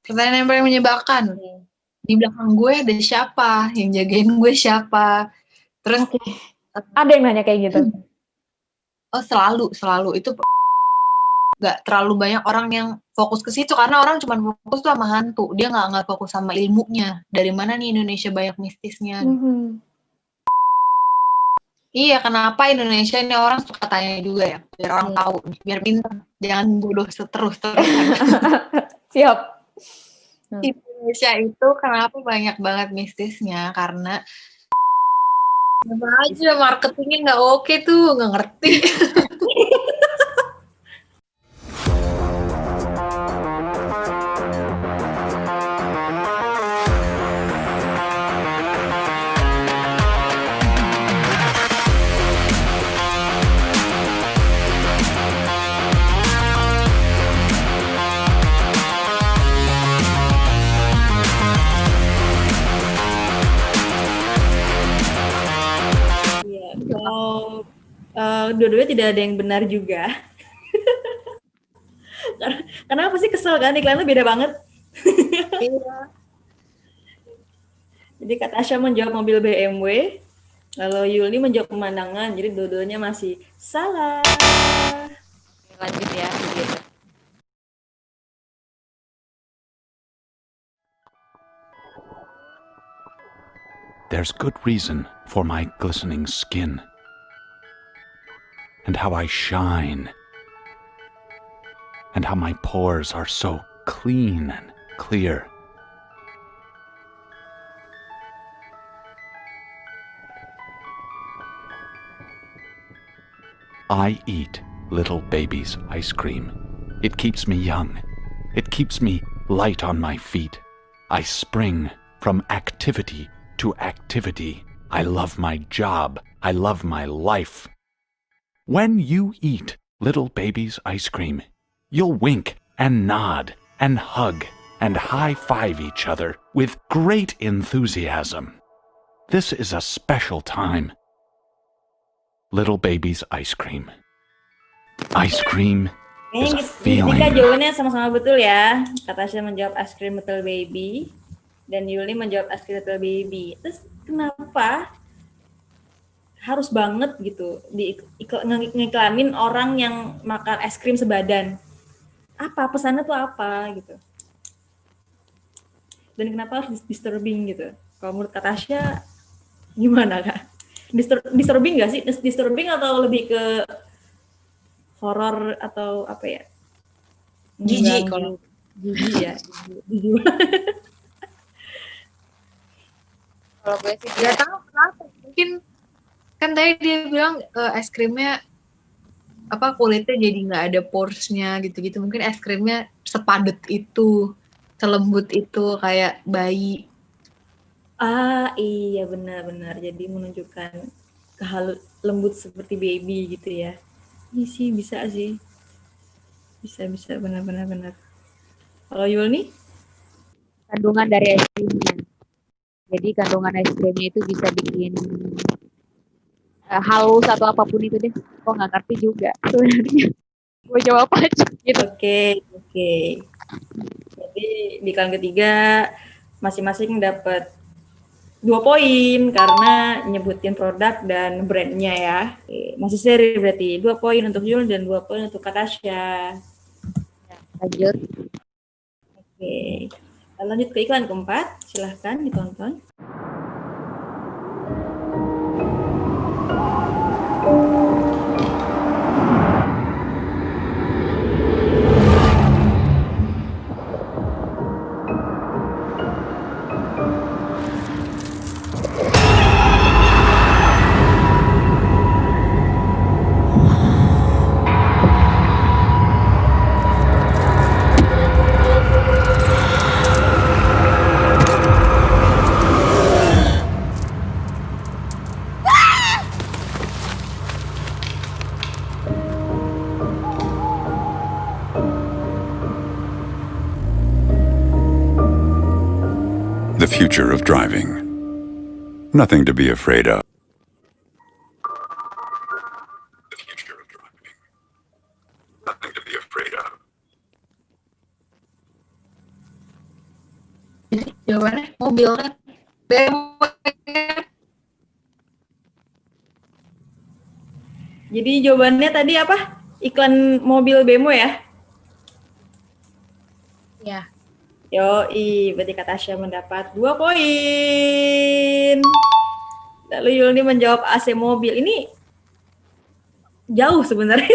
Pertanyaan yang paling menyebalkan. Di belakang gue ada siapa? Yang jagain gue siapa? Terus ada yang nanya kayak gitu. Oh, selalu itu nggak terlalu banyak orang yang fokus ke situ karena orang cuma fokus tuh sama hantu. Dia nggak fokus sama ilmunya. Dari mana nih Indonesia banyak mistisnya? Iya, kenapa Indonesia ini orang suka tanya juga ya, biar orang tahu, biar pintar, jangan bodoh terus-terusan. Siap. Indonesia itu kenapa banyak banget mistisnya, karena apa aja marketingnya nggak oke tuh, nggak ngerti. Kalau dua-duanya tidak ada yang benar juga. Karena apa sih kesel kan, iklannya beda banget. Iya. Jadi Kak Tasya menjawab mobil BMW, kalau Yuli menjawab pemandangan, jadi dua-duanya masih salah. Lanjut ya, gitu. There's good reason for my glistening skin, and how I shine, and how my pores are so clean and clear. I eat little baby's ice cream. It keeps me young. It keeps me light on my feet. I spring from activity to activity. I love my job. I love my life. When you eat little baby's ice cream, you'll wink and nod and hug and high-five each other with great enthusiasm. This is a special time. Little baby's ice cream. Ice cream is a feeling. Jika jawabannya sama-sama betul ya. Kak Tasya menjawab ice cream little baby, dan Yuli menjawab ice cream little baby. Terus kenapa harus banget gitu ngiklanin orang yang makan es krim sebadan? Apa pesannya tuh apa gitu? Dan kenapa harus disturbing gitu? Kalau menurut Kak Tasya gimana Kak? Disturbing nggak sih? Disturbing atau lebih ke horor atau apa ya? Jijik kalau. Jijik ya. Jijik. Kalau gue sih nggak tahu kenapa. Mungkin kan tadi dia bilang es krimnya kulitnya jadi nggak ada poresnya gitu-gitu. Mungkin es krimnya sepadet itu, selembut itu kayak bayi. Iya benar-benar. Jadi menunjukkan lembut seperti baby gitu ya. Iya sih, bisa sih. Bisa benar. Kalau Yul nih? Kandungan dari es krimnya. Jadi kandungan es krimnya itu bisa bikin halus atau apapun itu deh. Kok nggak ngerti juga sebenarnya. Gue jawab aja gitu. Oke. Jadi di kalian ketiga masing-masing dapat 2 poin karena nyebutin produk dan brandnya ya. Oke, masih seri berarti 2 poin untuk Yul dan 2 poin untuk Kak Tasya. Lanjut. Oke, lanjut ke iklan keempat. Silahkan ditonton. The future of driving. Nothing to be afraid of. The future of driving. Nothing to be afraid of. Jawabannya mobil kan. BMW. Jadi jawabannya tadi apa? Iklan mobil BMW ya? Ya. Yoi, berarti Kak Tasya mendapat 2 poin. Lalu Yulni menjawab AC mobil. Ini jauh sebenarnya.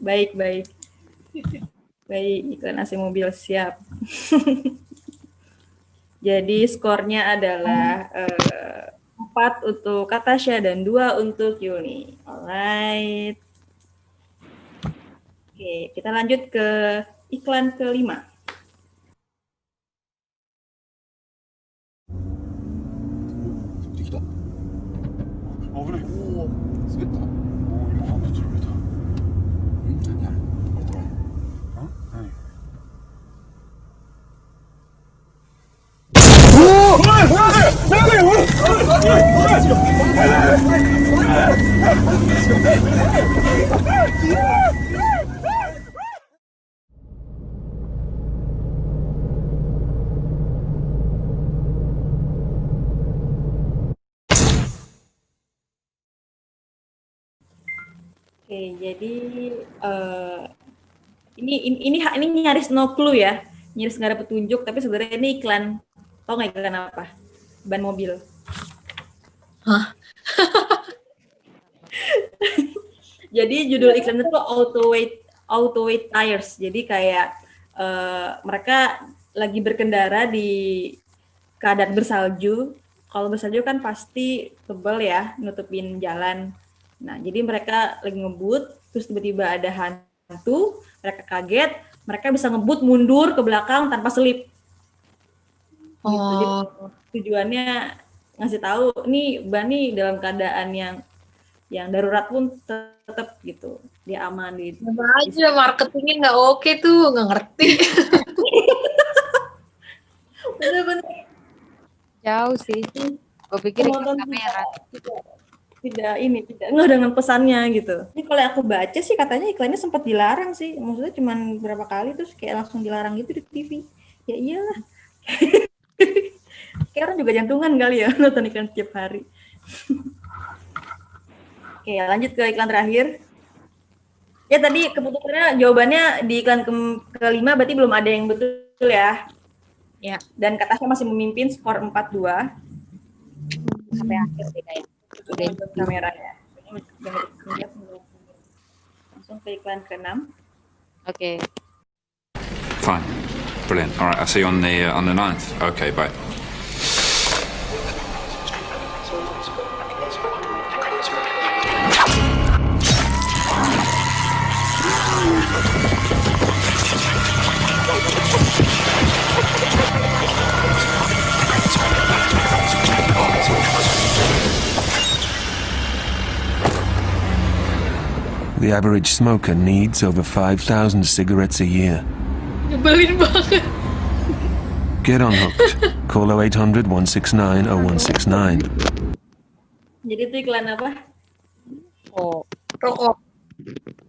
Baik. Baik, iklan AC mobil siap. Jadi skornya adalah 4 untuk Kak Tasya dan 2 untuk Yulni. Alright. Oke, kita lanjut ke iklan kelima. Oke, jadi ini nyaris no clue ya, nyaris nggak ada petunjuk, tapi sebenarnya ini iklan, tau nggak iklan apa? Ban mobil. Hah? Jadi judul iklan itu auto weight tires. Jadi kayak mereka lagi berkendara di keadaan bersalju. Kalau bersalju kan pasti tebal ya, nutupin jalan. Nah, jadi mereka lagi ngebut, terus tiba-tiba ada hantu, mereka kaget, mereka bisa ngebut mundur ke belakang tanpa selip. Gitu. Jadi tujuannya ngasih tahu nih ban nih dalam keadaan yang darurat pun tetap gitu, dia aman di. Apa aja marketingnya nggak oke tuh, nggak ngerti. Bener-bener. Jauh sih. Gue pikir iklan kamera. Tidak nggak dengan pesannya gitu. Ini kalau aku baca sih katanya iklannya sempat dilarang sih. Maksudnya cuma berapa kali terus kayak langsung dilarang gitu di TV. Ya iyalah. Kayak orang juga jantungan kali ya nonton iklan tiap hari. Oke, lanjut ke iklan terakhir. Ya tadi keputusannya jawabannya di iklan kelima berarti belum ada yang betul ya. Ya. Dan Kak Tasya masih memimpin skor 4-2. Sampai akhir deh kayak. Udah kamera ya. Langsung ke iklan ke-6. Oke. Fine. Brilliant. All right, I'll see you on the 9th. Okay, bye. The average smoker needs over 5,000 cigarettes a year. Nyebelin banget. Get on hooked. Call 0800-169-0169. Jadi itu iklan apa? Oh, Rokok.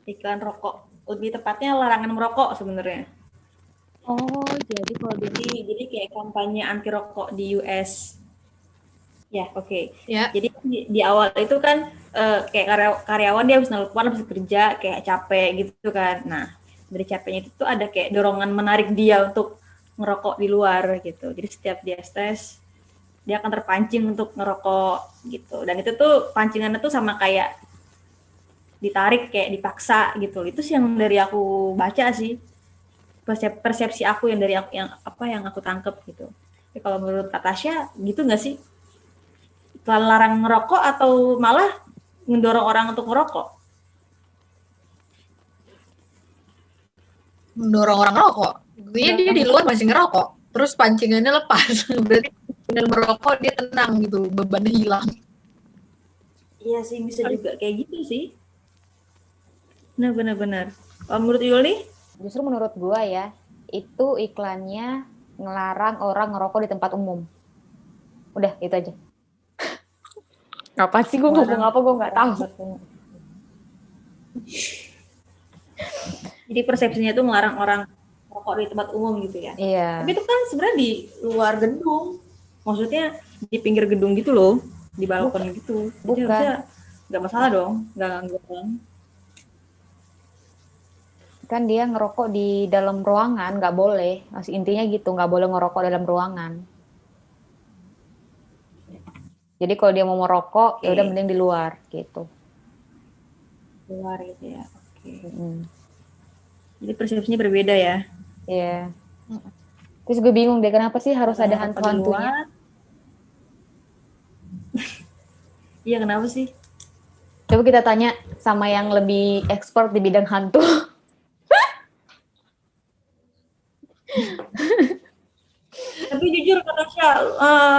Iklan rokok. Lebih tepatnya larangan merokok sebenarnya. jadi kalau Jadi kayak kampanye anti rokok di US. Ya, oke. Ya. Jadi di awal itu kan kayak karyawan dia habis nelpon, habis kerja kayak capek gitu kan. Nah, dari capeknya itu tuh ada kayak dorongan menarik dia untuk ngerokok di luar gitu. Jadi setiap dia stres, dia akan terpancing untuk ngerokok gitu. Dan itu tuh pancingannya tuh sama kayak ditarik, kayak dipaksa gitu. Itu sih yang dari aku baca sih. Persepsi aku yang dari aku, yang aku tangkep gitu. Tapi kalau menurut Kak Tasya gitu nggak sih? Iklan larang ngerokok atau malah mendorong orang untuk ngerokok? Mendorong orang ngerokok. Dia di luar masih ngerokok. Terus pancingannya lepas. Berarti dengan merokok dia tenang gitu, bebannya hilang. Iya sih, bisa juga kayak gitu sih. Benar. Kalau menurut Yuli? justru menurut gua ya, itu iklannya ngelarang orang ngerokok di tempat umum. Udah, itu aja. Apa sih gua ngomong apa gua nggak tahu. Jadi persepsinya tuh melarang orang rokok di tempat umum gitu ya. Iya. Tapi itu kan sebenarnya di luar gedung. Maksudnya di pinggir gedung gitu loh, di balkon gitu. Jadi Bukan. harusnya nggak masalah dong, nggak ganggu orang. Kan dia ngerokok di dalam ruangan, nggak boleh. Maksud intinya gitu, nggak boleh ngerokok dalam ruangan. Jadi kalau dia mau merokok, ya udah mending di luar gitu. Luar gitu ya. Oke. Mm. Jadi persepsinya berbeda ya. Iya. Terus gue bingung deh, kenapa sih harus ada Kalau ngerokok di hantu-hantunya? luar. Iya, kenapa sih? Coba kita tanya sama yang lebih expert di bidang hantu. Tapi jujur Kak Tasya,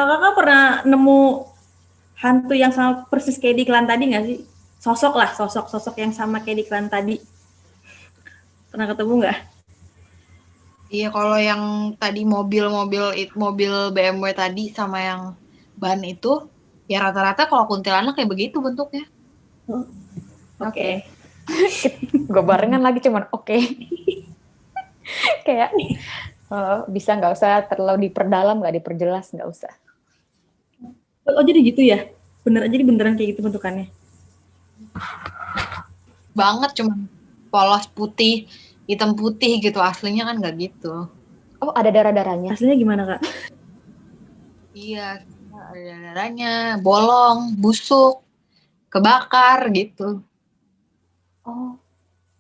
kakak pernah nemu hantu yang sama persis kayak di iklan tadi nggak sih? Sosok yang sama kayak di iklan tadi. Pernah ketemu nggak? Iya, kalau yang tadi mobil BMW tadi sama yang ban itu, ya rata-rata kalau kuntilanak kayak begitu bentuknya. Oke. Gue barengan lagi cuman oke. Kayak bisa nggak usah terlalu diperdalam, nggak diperjelas, nggak usah. Oh jadi gitu ya? Jadi beneran kayak gitu bentukannya? Banget, cuman polos putih, hitam putih gitu, aslinya kan nggak gitu. Oh, ada darah-darahnya? Aslinya gimana Kak? Iya, ada darahnya, bolong, busuk, kebakar gitu. Oh,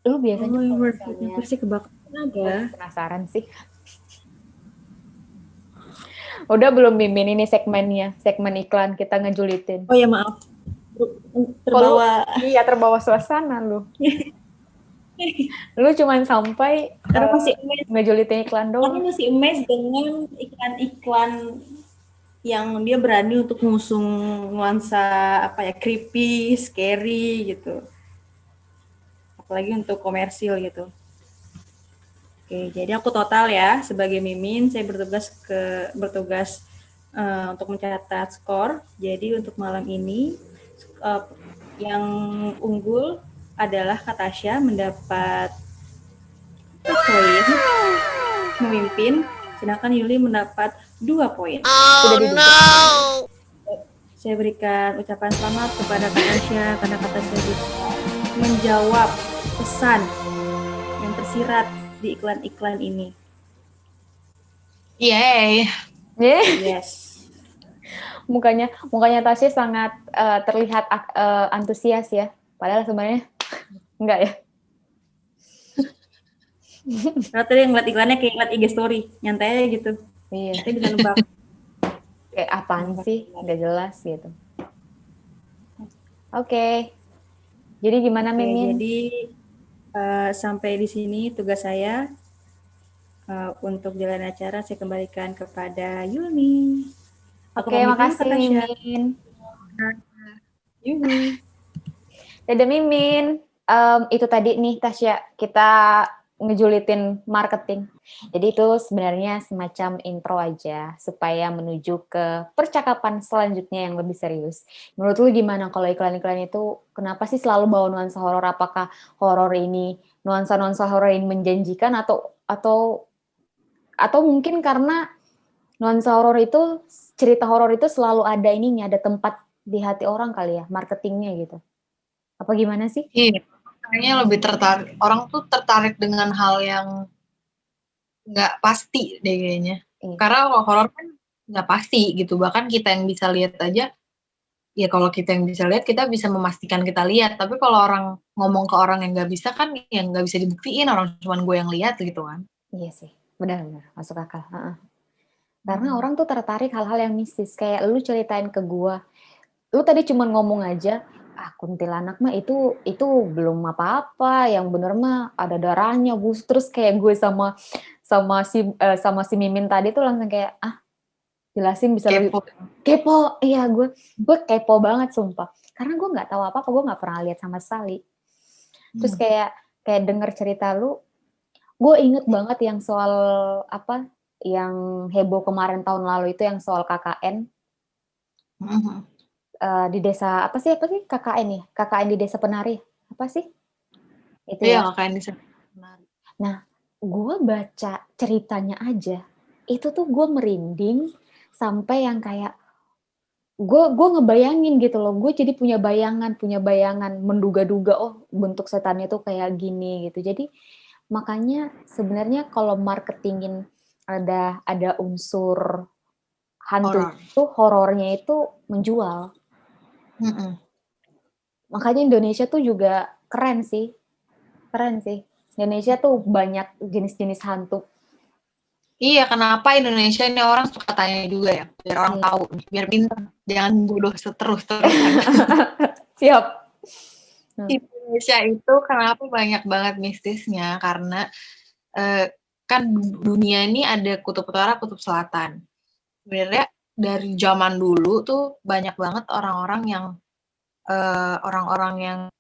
lu biasanya Oh, kalau yang misalnya versi kebakaran ada. penasaran sih. Udah belum Mimin ini segmennya, segmen iklan kita ngejulitin. Oh ya maaf. Terbawa. Iya, terbawa suasana lu. Lu cuman sampai Karena masih amazed. ngejulitin iklan Karena doang. masih amazed dengan iklan-iklan yang dia berani untuk ngusung nuansa apa ya, creepy, scary gitu. Apalagi untuk komersil gitu. Oke, jadi aku total ya sebagai Mimin saya bertugas untuk mencatat skor. Jadi untuk malam ini yang unggul adalah Kak Tasya mendapat 4 poin memimpin, sedangkan Yuli mendapat 2 poin. Saya berikan ucapan selamat kepada Kak Tasya karena Kak Tasya bisa menjawab pesan yang tersirat di iklan-iklan ini. Yeay. Yes. Mukanya Tasya sangat terlihat antusias ya. Padahal sebenarnya enggak ya. Karena tadi ngeliat iklannya kayak ngeliat IG story, nyantai aja gitu. Iya. Tapi bisa nebak. Kayak apaan sih? Nggak jelas gitu. Oke. Jadi gimana Mimin? Jadi sampai di sini tugas saya. Untuk jalan acara saya kembalikan kepada Yuni. Oke, makasih Mimin. Yuni. Dadah Mimin. Itu tadi nih Tasya, kita ngejulitin marketing. Jadi itu sebenarnya semacam intro aja supaya menuju ke percakapan selanjutnya yang lebih serius. Menurut lu gimana kalau iklan-iklan itu kenapa sih selalu bawa nuansa horor? Apakah horor ini nuansa horor ini menjanjikan atau mungkin karena nuansa horor itu cerita horor itu selalu ada ininya, ada tempat di hati orang kali ya, marketingnya gitu. Apa gimana sih? Iya, kayaknya lebih tertarik. Orang tuh tertarik dengan hal yang nggak pasti deh kayaknya. Iya. Karena kalau horor kan nggak pasti gitu. Bahkan kita yang bisa lihat aja, ya kalau kita yang bisa lihat, kita bisa memastikan kita lihat. Tapi kalau orang ngomong ke orang yang nggak bisa kan, yang nggak bisa dibuktiin, orang cuman gue yang lihat gitu kan. Iya sih, benar-benar masuk akal. Karena orang tuh tertarik hal-hal yang mistis. Kayak lu ceritain ke gua, lu tadi cuma ngomong aja, kuntilanak mah itu belum apa-apa, yang bener mah ada darahnya, bus. Terus kayak gue sama si Mimin tadi tuh langsung kayak jelasin bisa lebih kepo. Iya, gue kepo banget sumpah. Karena gue nggak tahu apa-apa, gue nggak pernah lihat sama sekali. Terus kayak denger cerita lu, gue inget banget yang soal apa yang heboh kemarin tahun lalu itu yang soal KKN. Di desa apa sih KKN ya? KKN di Desa Penari. Apa sih? Itu ya. KKN di Desa Penari. Nah, gue baca ceritanya aja, itu tuh gue merinding sampai yang kayak gue ngebayangin gitu loh, gue jadi punya bayangan menduga-duga oh bentuk setannya tuh kayak gini gitu. Jadi makanya sebenarnya kalau marketingin ada unsur hantu Horor. itu horornya itu menjual. Makanya Indonesia tuh juga keren sih. Indonesia tuh banyak jenis-jenis hantu. Iya, kenapa Indonesia ini orang suka tanya juga ya, biar orang tahu, biar pintar, jangan bodoh terus-terusan. Siap. Indonesia itu kenapa banyak banget mistisnya, karena kan dunia ini ada kutub utara, kutub selatan. Sebenarnya dari zaman dulu tuh banyak banget orang-orang yang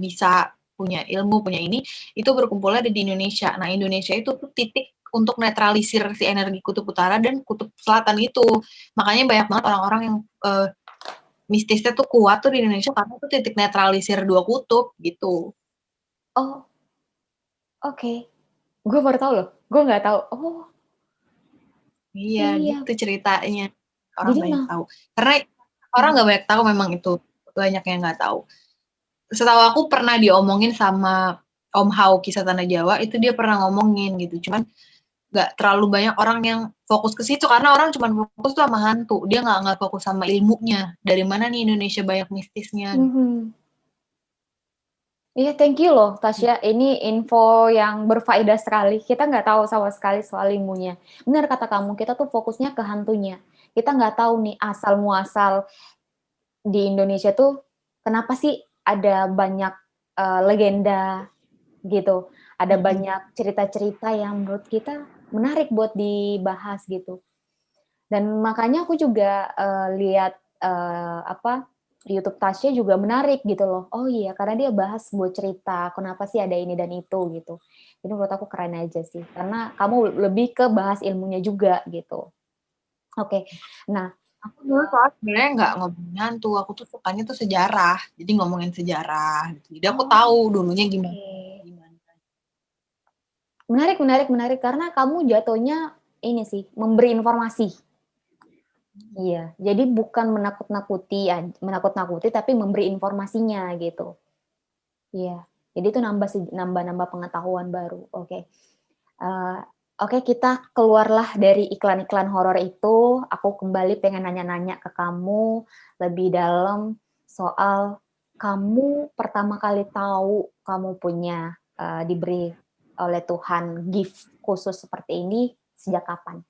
bisa punya ilmu, punya ini, itu berkumpulnya di Indonesia. Nah, Indonesia itu tuh titik untuk netralisir si energi kutub utara dan kutub selatan itu. Makanya banyak banget orang-orang yang mistisnya tuh kuat tuh di Indonesia karena itu titik netralisir dua kutub gitu. Oh, oke. Gue baru tahu loh. Gue nggak tahu. Oh, iya. Gitu ceritanya. Orang jadi banyak tahu. Karena orang nggak banyak tahu memang itu. Banyak yang nggak tahu. Setahu aku pernah diomongin sama Om Hao Kisah Tanah Jawa, itu dia pernah ngomongin gitu. Cuman nggak terlalu banyak orang yang fokus ke situ karena orang cuma fokus tuh sama hantu. Dia nggak fokus sama ilmunya. Dari mana nih Indonesia banyak mistisnya? Iya, thank you loh Tasya. Ini info yang berfaedah sekali. Kita nggak tahu sama sekali soal ilmunya. Benar kata kamu, kita tuh fokusnya ke hantunya. Kita nggak tahu nih asal muasal di Indonesia tuh kenapa sih ada banyak legenda gitu. Ada banyak cerita-cerita yang menurut kita menarik buat dibahas gitu. Dan makanya aku juga lihat YouTube Tasya juga menarik gitu loh. Oh iya, karena dia bahas buat cerita kenapa sih ada ini dan itu gitu. Jadi menurut aku keren aja sih. Karena kamu lebih ke bahas ilmunya juga gitu. Oke. Nah, aku dulu soal sebenarnya nggak ngomongin hantu, aku tuh sukanya tuh sejarah. Jadi ngomongin sejarah gitu. Jadi aku tahu dulunya gimana. Menarik karena kamu jatuhnya ini sih, memberi informasi. Iya, jadi bukan menakut-nakuti tapi memberi informasinya gitu. Iya, jadi itu nambah pengetahuan baru. Oke. Oke, kita keluarlah dari iklan-iklan horor itu. Aku kembali pengen nanya-nanya ke kamu lebih dalam soal kamu pertama kali tahu kamu punya diberi oleh Tuhan gift khusus seperti ini sejak kapan?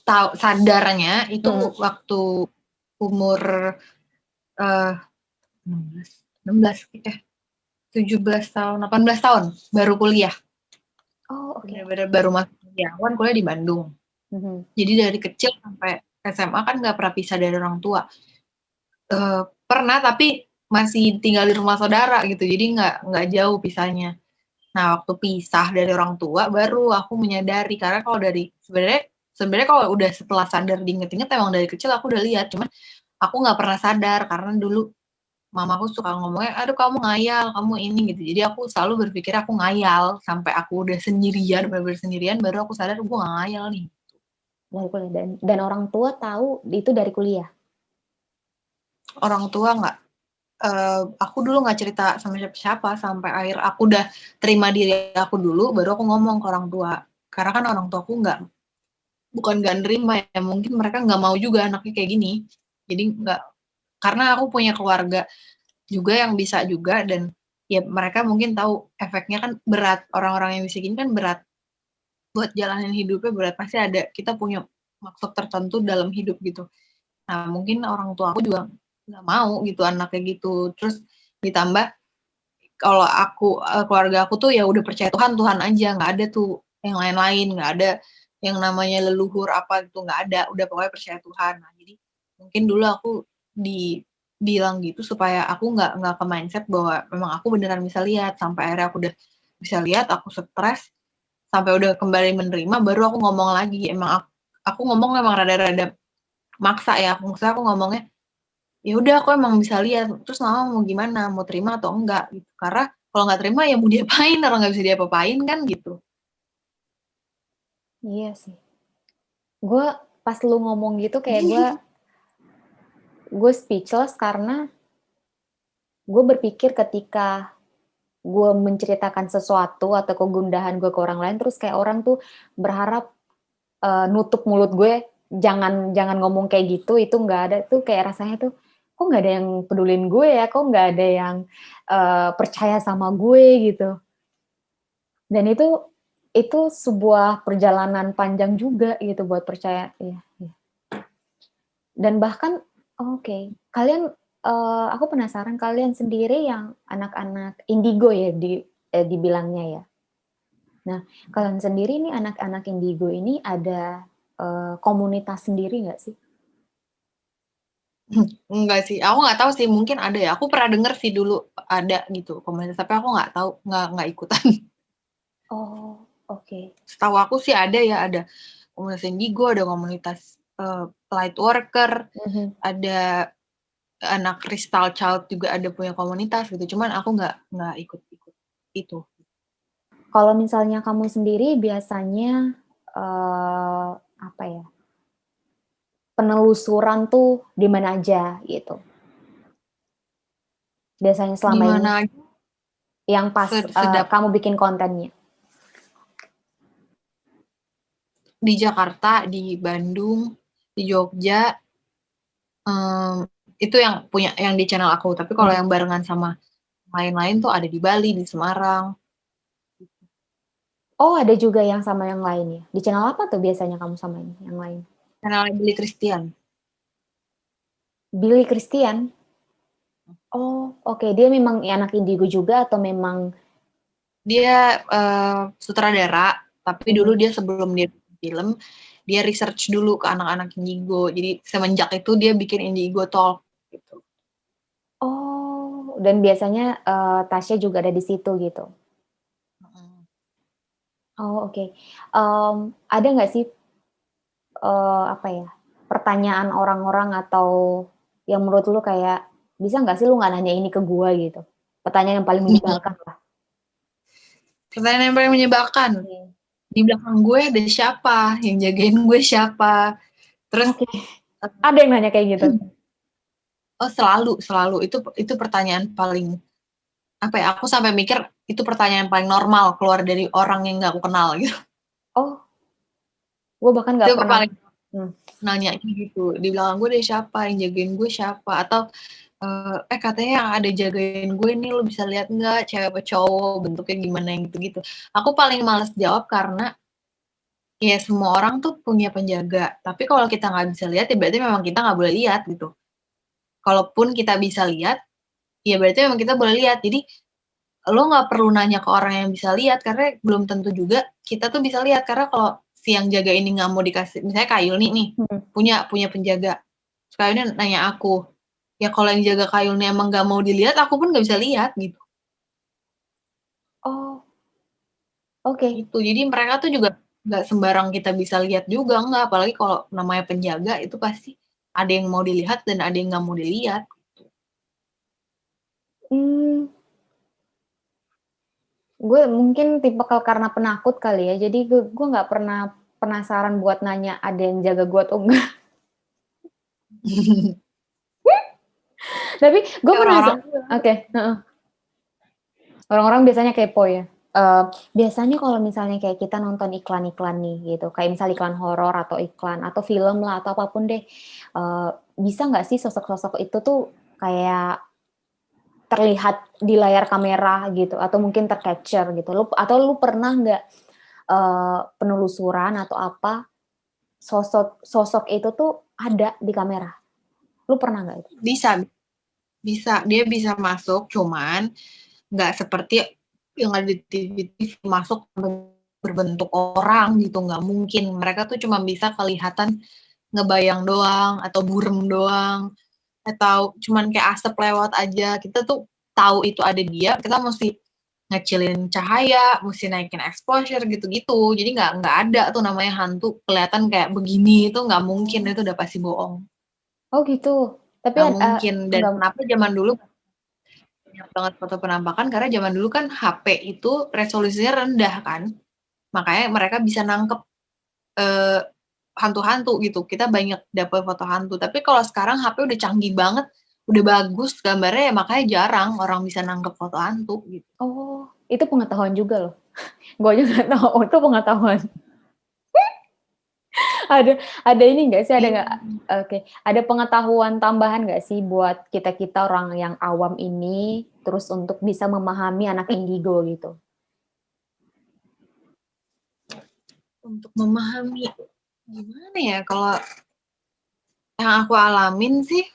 Tahu sadarnya itu waktu umur 17 tahun, 18 tahun baru kuliah. Oh, oke. Bener-bener baru masuk kuliah. Kan kuliah di Bandung. Jadi dari kecil sampai SMA kan nggak pernah pisah dari orang tua. Pernah tapi masih tinggal di rumah saudara gitu. Jadi nggak jauh pisahnya. Nah, waktu pisah dari orang tua baru aku menyadari, karena kalau dari sebenarnya kalau udah setelah sadar diinget-inget emang dari kecil aku udah lihat, cuman aku nggak pernah sadar karena dulu mamaku suka ngomongnya, aduh kamu ngayal, kamu ini gitu. Jadi aku selalu berpikir aku ngayal sampai aku udah sendirian, bener-bener sendirian, baru aku sadar gue nggak ngayal nih. Dari kuliah dan orang tua tahu itu dari kuliah. Orang tua nggak. Aku dulu nggak cerita sama siapa-siapa sampai akhir aku udah terima diri aku dulu, baru aku ngomong ke orang tua. Karena kan orang tua aku bukan nggak nerima ya, mungkin mereka nggak mau juga anaknya kayak gini. Jadi nggak, karena aku punya keluarga juga yang bisa juga, dan ya mereka mungkin tahu efeknya kan berat, orang-orang yang bisa gini kan berat, buat jalanin hidupnya berat, pasti ada, kita punya maksud tertentu dalam hidup gitu. Nah mungkin orang tua aku juga nggak mau gitu anaknya gitu. Terus ditambah kalau aku keluarga aku tuh ya udah percaya Tuhan aja, nggak ada tuh yang lain-lain, nggak ada yang namanya leluhur apa gitu, nggak ada, udah pokoknya percaya Tuhan. Nah, jadi mungkin dulu aku dibilang gitu supaya aku nggak ke mindset bahwa memang aku beneran bisa lihat, sampai akhirnya aku udah bisa lihat, aku stres sampai udah kembali menerima, baru aku ngomong lagi. Emang aku ngomong memang rada-rada maksa ya, maksudnya aku ngomongnya ya udah aku emang bisa lihat, terus mama mau gimana, mau terima atau enggak gitu. Karena kalau nggak terima ya mau diapain, orang nggak bisa diapa-apain kan gitu. Iya sih. Gue pas lu ngomong gitu kayak gue speechless karena gue berpikir ketika gue menceritakan sesuatu atau kegundahan gue ke orang lain, terus kayak orang tuh berharap nutup mulut gue, jangan ngomong kayak gitu, itu nggak ada tuh, kayak rasanya tuh kok nggak ada yang pedulin gue ya, kok nggak ada yang percaya sama gue gitu. Dan itu sebuah perjalanan panjang juga gitu buat percaya ya. Dan bahkan oke, kalian aku penasaran kalian sendiri yang anak-anak indigo ya dibilangnya ya. Nah, kalian sendiri nih anak-anak indigo ini ada komunitas sendiri nggak sih? Enggak sih, aku nggak tahu sih, mungkin ada ya. Aku pernah denger sih dulu ada gitu komunitas, tapi aku nggak tahu, nggak ikutan. Oh, oke. Setahu aku sih ada ya, ada komunitas indigo, ada komunitas light worker, ada anak Crystal Child juga ada punya komunitas gitu. Cuman aku nggak ikut itu. Kalau misalnya kamu sendiri biasanya apa ya? Penelusuran tuh di mana aja gitu. Biasanya selama ini Gimana aja yang pas kamu bikin kontennya. Di Jakarta, di Bandung, di Jogja, itu yang di channel aku. Tapi kalau yang barengan sama lain-lain tuh ada di Bali, di Semarang. Oh, ada juga yang sama yang lain ya. Di channel apa tuh biasanya kamu sama ini yang lain? Channel Billy Christian. Billy Christian? Oh, oke. Dia memang anak indigo juga atau memang dia sutradara, tapi dulu dia sebelum dia film, dia research dulu ke anak-anak indigo. Jadi semenjak itu dia bikin Indigo Talk gitu. Oh, dan biasanya Tasya juga ada di situ gitu. Oh, oke. Ada nggak sih apa ya, pertanyaan orang-orang atau yang menurut lu kayak bisa nggak sih lu nggak nanya ini ke gua gitu? Pertanyaan yang paling menyebalkan lah. Pertanyaan yang paling menyebalkan. Di belakang gue ada siapa? Yang jagain gue siapa? Terus ada yang nanya kayak gitu? Oh, selalu. Itu pertanyaan paling apa ya? Aku sampai mikir itu pertanyaan paling normal keluar dari orang yang nggak aku kenal gitu. Oh, gue bahkan nggak pernah paling nanya gitu. Di belakang gue ada siapa? Yang jagain gue siapa? Atau katanya yang ada jagain gue nih, lu bisa lihat nggak cewek apa cowok, bentuknya gimana, yang gitu-gitu. Aku paling males jawab karena ya semua orang tuh punya penjaga. Tapi kalau kita nggak bisa lihat ya berarti memang kita nggak boleh lihat gitu. Kalaupun kita bisa lihat, ya berarti memang kita boleh lihat. Jadi lo nggak perlu nanya ke orang yang bisa lihat karena belum tentu juga kita tuh bisa lihat. Karena kalau si yang jaga ini nggak mau dikasih, misalnya Kak Yulni nih punya penjaga, Kak Yulni nanya aku, ya kalau yang jaga Kak Yulni emang nggak mau dilihat, aku pun nggak bisa lihat gitu. Oh, oke. Gitu. Jadi mereka tuh juga nggak sembarang kita bisa lihat juga, nggak. Apalagi kalau namanya penjaga itu pasti ada yang mau dilihat dan ada yang nggak mau dilihat. Gue mungkin tipikal karena penakut kali ya, jadi gue nggak pernah penasaran buat nanya ada yang jaga gue atau enggak. Tapi gue penasaran. Oke. Orang-orang biasanya kepo ya. Biasanya kalau misalnya kayak kita nonton iklan-iklan nih gitu, kayak misal iklan horor atau iklan atau film lah atau apapun deh, bisa nggak sih sosok-sosok itu tuh kayak terlihat di layar kamera gitu, atau mungkin tercapture gitu? Atau lu pernah nggak penelusuran atau apa sosok itu tuh ada di kamera? Lu pernah nggak itu? Bisa, dia bisa masuk, cuman nggak seperti yang ada di TV masuk berbentuk orang gitu, nggak mungkin. Mereka tuh cuma bisa kelihatan ngebayang doang atau burem doang atau cuman kayak asap lewat aja. Kita tuh tahu itu ada dia, kita mesti ngecilin cahaya, mesti naikin exposure gitu-gitu. Jadi nggak ada tuh namanya hantu kelihatan kayak begini, itu nggak mungkin, itu udah pasti bohong. Oh gitu. Tapi Nggak mungkin. Dan nggak kenapa zaman dulu banyak banget foto penampakan, karena zaman dulu kan HP itu resolusinya rendah kan. Makanya mereka bisa nangkep hantu-hantu gitu. Kita banyak dapet foto hantu. Tapi kalau sekarang HP udah canggih banget, udah bagus gambarnya, ya makanya jarang orang bisa nangkep foto hantu gitu. Oh, itu pengetahuan juga loh. Gue juga nggak tahu, itu pengetahuan. Ada ini nggak sih? Ada nggak? Oke, ada pengetahuan tambahan nggak sih buat kita orang yang awam ini, terus untuk bisa memahami anak indigo gitu? Untuk memahami gimana ya, kalau yang aku alamin sih,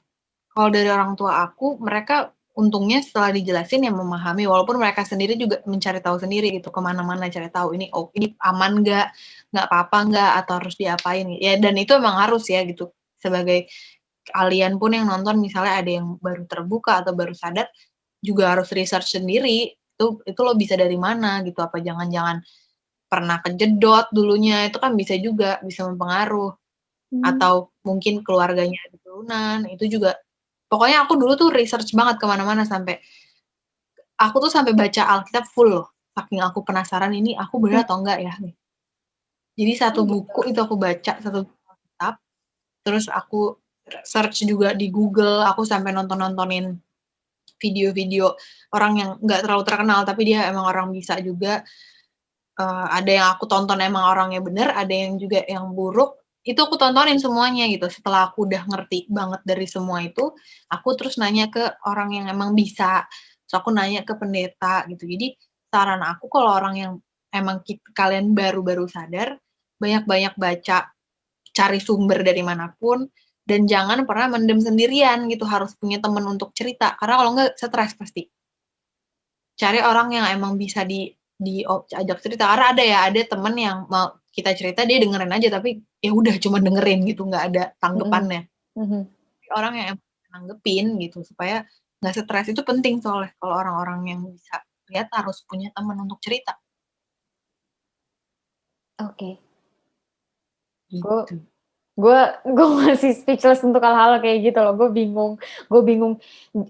kalau dari orang tua aku, mereka untungnya setelah dijelasin ya memahami, walaupun mereka sendiri juga mencari tahu sendiri gitu, kemana-mana cari tahu ini aman nggak apa-apa nggak, atau harus diapain ya. Dan itu emang harus ya gitu, sebagai kalian pun yang nonton, misalnya ada yang baru terbuka atau baru sadar, juga harus research sendiri, itu lo bisa dari mana gitu, apa jangan-jangan pernah kejedot dulunya, itu kan bisa juga, bisa mempengaruh. Atau mungkin keluarganya ada turunan, itu juga. Pokoknya aku dulu tuh research banget kemana-mana, aku tuh sampai baca Alkitab full loh, saking aku penasaran ini aku bener atau enggak ya. Jadi satu buku itu aku baca, satu buku Alkitab, terus aku search juga di Google, aku sampai nonton-nontonin video-video orang yang nggak terlalu terkenal, tapi dia emang orang bisa juga. Ada yang aku tonton emang orangnya bener, ada yang juga yang buruk, itu aku tontonin semuanya gitu. Setelah aku udah ngerti banget dari semua itu, aku terus nanya ke orang yang emang bisa. Terus aku nanya ke pendeta gitu. Jadi saran aku kalau orang yang emang kalian baru-baru sadar, banyak-banyak baca, cari sumber dari manapun, dan jangan pernah mendem sendirian gitu, harus punya temen untuk cerita, karena kalau enggak stres pasti. Cari orang yang emang bisa diajak cerita, karena ada temen yang mau kita cerita, dia dengerin aja, tapi ya udah cuma dengerin gitu, nggak ada tanggapannya. Orang yang emang nanggepin gitu, supaya nggak stres, itu penting soalnya kalau orang-orang yang bisa lihat harus punya teman untuk cerita. Oke. Gitu. Gue masih speechless untuk hal-hal kayak gitu loh. Gue bingung.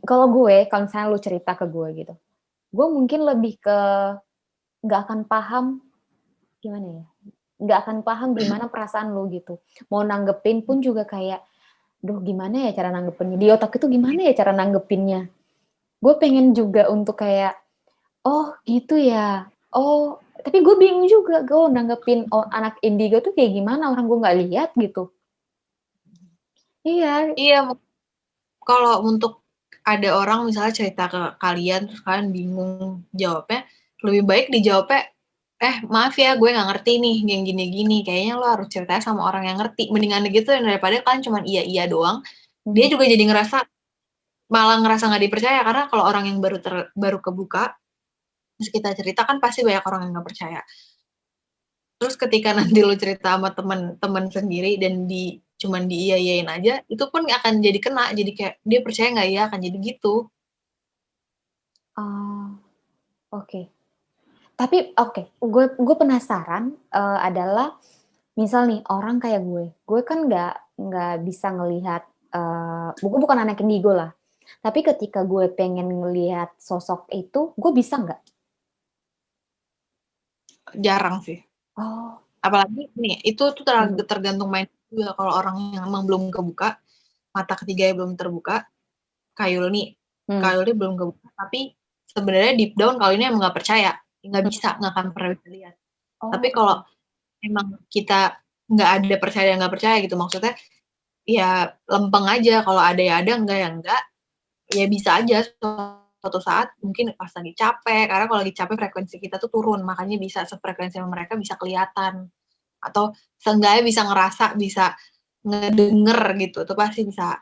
Kalau misalnya lu cerita ke gue gitu, gue mungkin lebih ke nggak akan paham gimana ya, nggak akan paham gimana perasaan lu gitu. Mau nanggepin pun juga kayak, duh gimana ya cara nanggepinnya, di otak itu gimana ya cara nanggepinnya. Gue pengen juga untuk kayak, oh gitu ya, oh tapi gue bingung juga gue nanggepin anak indigo tuh kayak gimana, orang gue nggak lihat gitu. Iya. Kalau untuk ada orang misalnya cerita ke kalian, terus kalian bingung jawabnya, lebih baik dijawabnya, maaf ya gue nggak ngerti nih yang gini-gini, kayaknya lo harus ceritanya sama orang yang ngerti, mendingan gitu daripada kalian cuma iya doang. Dia juga jadi malah ngerasa nggak dipercaya, karena kalau orang yang baru kebuka, terus kita cerita kan pasti banyak orang yang nggak percaya. Terus ketika nanti lo cerita sama temen sendiri dan cuman diiyain aja, itu pun akan jadi kena, jadi kayak dia percaya nggak ya, akan jadi gitu. Oke. Tapi gue penasaran adalah misal nih orang kayak gue kan nggak bisa ngelihat, gue bukan anak indigo lah. Tapi ketika gue pengen ngelihat sosok itu, gue bisa nggak? Jarang sih. Oh. Apalagi nih, itu tuh tergantung main juga. Kalau orang yang emang belum kebuka, mata ketiganya belum terbuka, Kayul nih belum kebuka, tapi sebenarnya deep down kalau ini emang nggak percaya, nggak bisa, nggak akan pernah bisa lihat. Tapi kalau emang kita nggak ada percaya nggak percaya gitu, maksudnya ya lempeng aja, kalau ada ya ada, enggak ya enggak, ya bisa aja suatu saat mungkin pas lagi capek, karena kalau lagi capek frekuensi kita tuh turun, makanya bisa sefrekuensi sama mereka, bisa kelihatan, atau seenggaknya bisa ngerasa, bisa ngedenger gitu, itu pasti bisa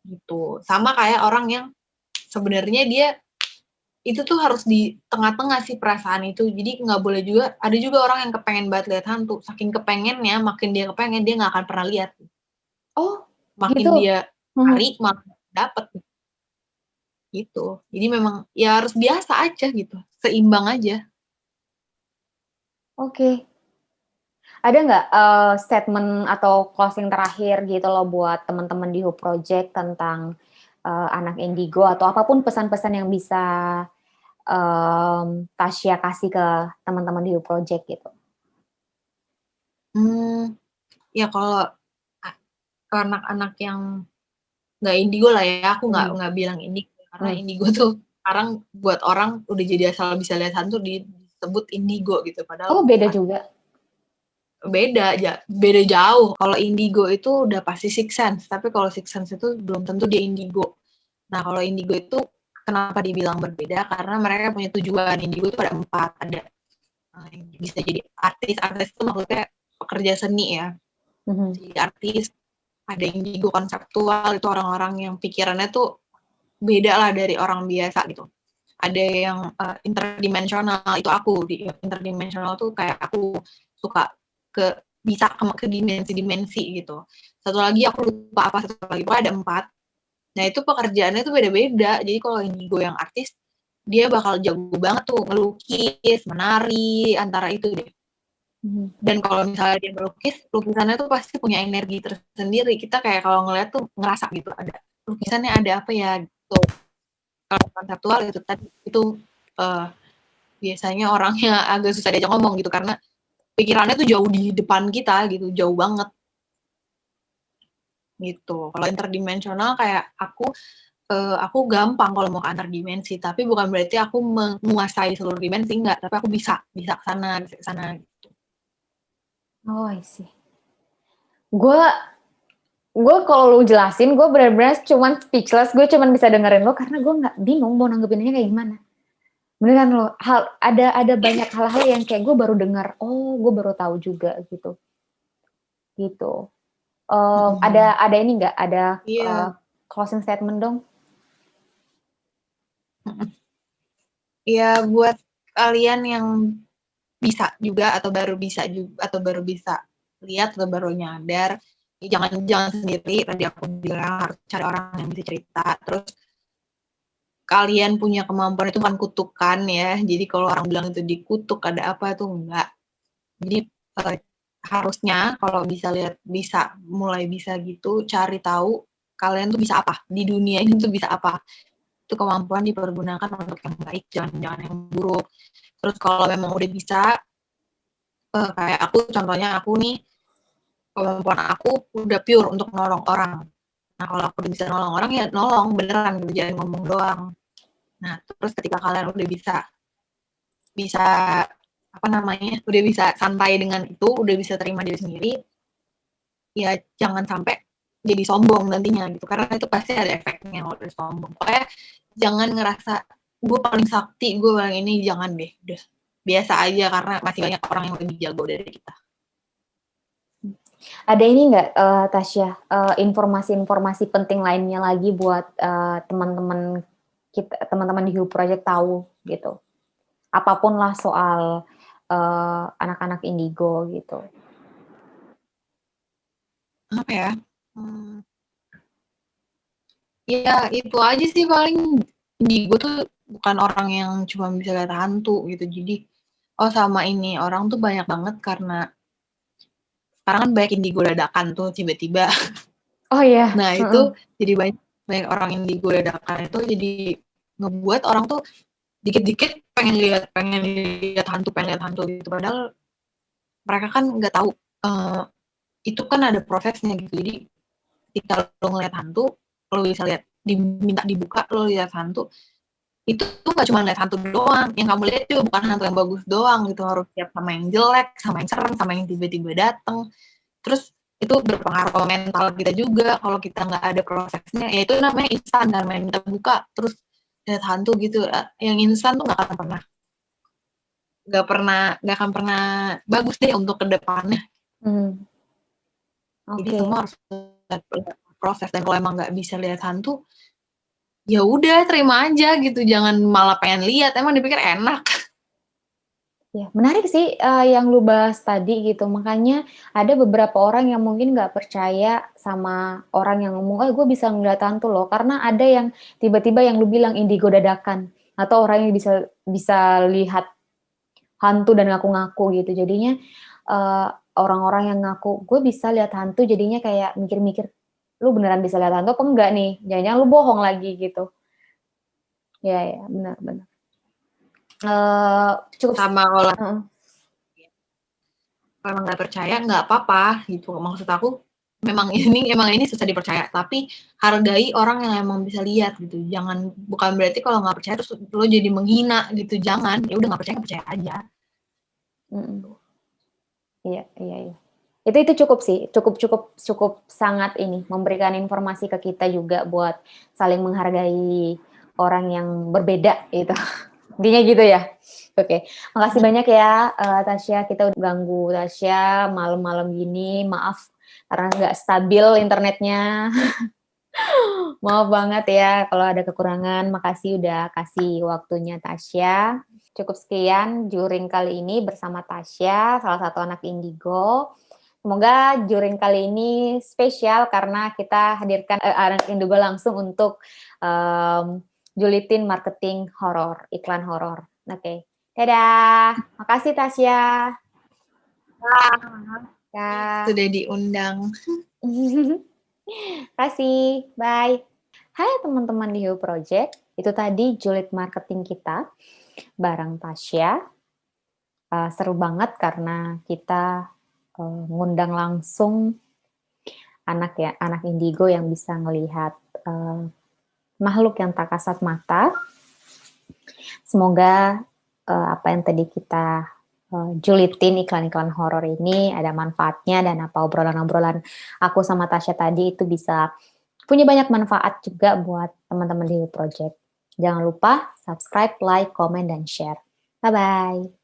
gitu. Sama kayak orang yang sebenarnya dia itu tuh harus di tengah-tengah sih perasaan itu, jadi nggak boleh juga, ada juga orang yang kepengen banget lihat hantu, saking kepengennya, makin dia kepengen, dia nggak akan pernah lihat. Makin gitu. dia cari, makin dapet gitu. Jadi memang ya harus biasa aja gitu, seimbang aja. Oke. Ada nggak statement atau closing terakhir gitu loh buat teman-teman di Who Project tentang anak indigo atau apapun pesan-pesan yang bisa Tasya kasih ke teman-teman di Who Project gitu? Ya kalau anak-anak yang nggak indigo lah ya, aku nggak bilang indigo karena indigo tuh sekarang buat orang udah jadi asal bisa lihat hantu disebut indigo gitu, padahal beda juga. Beda jauh. Kalau indigo itu udah pasti six sense, tapi kalau six sense itu belum tentu dia indigo. Nah, kalau indigo itu kenapa dibilang berbeda? Karena mereka punya tujuan. Indigo itu ada 4, ada bisa jadi artis itu maksudnya pekerja seni ya. Jadi artis, ada indigo konseptual, itu orang-orang yang pikirannya tuh beda lah dari orang biasa gitu. Ada yang interdimensional, itu aku. Interdimensional tuh kayak aku suka bisa ke dimensi-dimensi gitu. Satu lagi aku lupa apa, satu lagi ada 4. Nah itu pekerjaannya tuh beda-beda. Jadi kalau indigo yang artis, dia bakal jago banget tuh ngelukis, menari, antara itu deh. Dan kalau misalnya dia melukis, lukisannya tuh pasti punya energi tersendiri. Kita kayak kalau ngeliat tuh ngerasa gitu, ada lukisannya ada apa ya gitu. Kalau konseptual itu tadi itu biasanya orangnya agak susah diajak ngomong gitu karena pikirannya tuh jauh di depan kita gitu, jauh banget gitu. Kalau interdimensional kayak aku gampang kalau mau ke antar dimensi, tapi bukan berarti aku menguasai seluruh dimensi, enggak, tapi aku bisa ke sana gitu. Oh, I see. Gue kalau lu jelasin, gue benar-benar cuman speechless, gue cuman bisa dengerin lo karena gue nggak bingung mau nanggepinnya kayak gimana. Beneran lo, ada banyak hal-hal yang kayak gue baru dengar, gue baru tahu juga gitu. Ada ini nggak? Ada closing statement dong? Ya buat kalian yang bisa juga atau baru bisa lihat atau baru nyadar, jangan sendiri. Tadi aku bilang harus cari orang yang bisa cerita. Terus kalian punya kemampuan itu bukan kutukan ya. Jadi kalau orang bilang itu dikutuk ada apa tuh enggak. Jadi harusnya kalau mulai bisa gitu, cari tahu kalian tuh bisa apa di dunia ini tuh bisa apa. Itu kemampuan dipergunakan untuk yang baik, jangan yang buruk. Terus kalau memang udah bisa, kayak contohnya aku nih, kemampuan aku udah pure untuk nolong orang. Nah kalau aku udah bisa nolong orang ya nolong beneran, jangan ngomong doang. Nah terus ketika kalian udah bisa udah bisa santai dengan itu, udah bisa terima diri sendiri, ya jangan sampai jadi sombong nantinya gitu, karena itu pasti ada efeknya kalau udah sombong. Pokoknya jangan ngerasa gue paling sakti, gue paling ini, jangan deh, udah biasa aja karena masih banyak orang yang lebih jago dari kita. Ada ini nggak, Tasya, informasi-informasi penting lainnya lagi buat teman-teman di Who Project tahu gitu? Apapun lah soal anak-anak indigo gitu. Apa ya? Ya itu aja sih paling. Indigo tuh bukan orang yang cuma bisa lihat hantu gitu. Jadi sama ini, orang tuh banyak banget karena sekarang kan banyak indigo dadakan tuh tiba-tiba. Oh iya. Nah itu jadi banyak orang indigo dadakan itu jadi ngebuat orang tuh dikit-dikit pengen lihat hantu gitu. Padahal mereka kan nggak tahu itu kan ada prosesnya gitu. Jadi ketika lo ngeliat hantu, lo bisa lihat diminta dibuka, lo lihat hantu, itu tuh nggak cuma lihat hantu doang. Yang kamu lihat juga bukan hantu yang bagus doang gitu, harus siap sama yang jelek, sama yang serem, sama yang tiba-tiba datang. Terus itu berpengaruh ke mental kita juga. Kalau kita nggak ada prosesnya, ya itu namanya instan, namanya minta buka terus lihat hantu gitu. Yang instan tuh nggak akan pernah bagus deh untuk kedepannya. Jadi semua harus proses, dan kalau emang nggak bisa lihat hantu, ya udah terima aja gitu, jangan malah pengen lihat, emang dipikir enak. Ya, menarik sih yang lu bahas tadi gitu. Makanya ada beberapa orang yang mungkin nggak percaya sama orang yang ngomong, gue bisa ngeliat hantu loh. Karena ada yang tiba-tiba yang lu bilang indigo dadakan, atau orang yang bisa lihat hantu dan ngaku-ngaku gitu. Jadinya orang-orang yang ngaku gue bisa lihat hantu jadinya kayak mikir-mikir lu beneran bisa lihat hantu apa enggak nih? Jangan-jangan lu bohong lagi gitu. Ya, benar-benar. Cukup Sama kalau Heeh. emang nggak percaya nggak apa-apa gitu. Maksud aku emang ini susah dipercaya, tapi hargai orang yang emang bisa lihat gitu. Jangan, bukan berarti kalau nggak percaya terus lo jadi menghina gitu. Jangan, ya udah nggak percaya aja. Iya. Itu cukup sih, cukup sangat ini memberikan informasi ke kita juga buat saling menghargai orang yang berbeda gitu. Intinya gitu ya. Oke, makasih banyak ya Tasya, kita udah ganggu Tasya malam-malam gini, maaf karena nggak stabil internetnya. Maaf banget ya kalau ada kekurangan, makasih udah kasih waktunya Tasya. Cukup sekian juring kali ini bersama Tasya, salah satu anak Indigo. Semoga juring kali ini spesial karena kita hadirkan anak Indigo langsung untuk julitin marketing horor, iklan horor. Oke. Dadah. Makasih Tasya. Ya. Sudah diundang. Kasih. Bye. Hai teman-teman di Hiu Project. Itu tadi julid marketing kita bareng Tasya. Seru banget karena kita ngundang langsung anak Indigo yang bisa ngelihat makhluk yang tak kasat mata. Semoga apa yang tadi kita julitin iklan-iklan horor ini ada manfaatnya, dan apa obrolan-obrolan aku sama Tasya tadi itu bisa punya banyak manfaat juga buat teman-teman di Project. Jangan lupa subscribe, like, comment, dan share. Bye-bye.